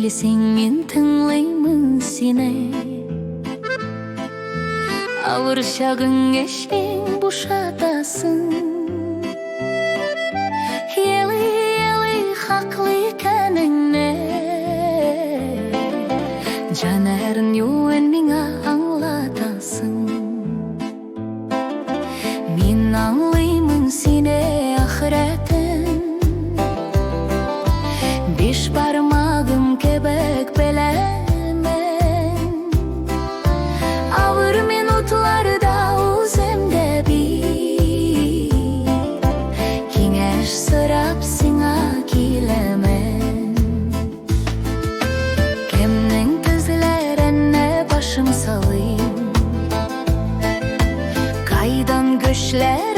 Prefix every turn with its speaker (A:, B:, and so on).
A: Senin tınlayımın sine Ağır şağın eşin boşatasın Yeli yeli haklı kenine Canerin yuen minga anlatasın Min anlayımın sine ahiretin Beş parmağım kebek belemen Ağır minutlarda uzemde bir Kineş sırap sina kilemen Kemnin tüzlerine başım salayım Kaydan göçler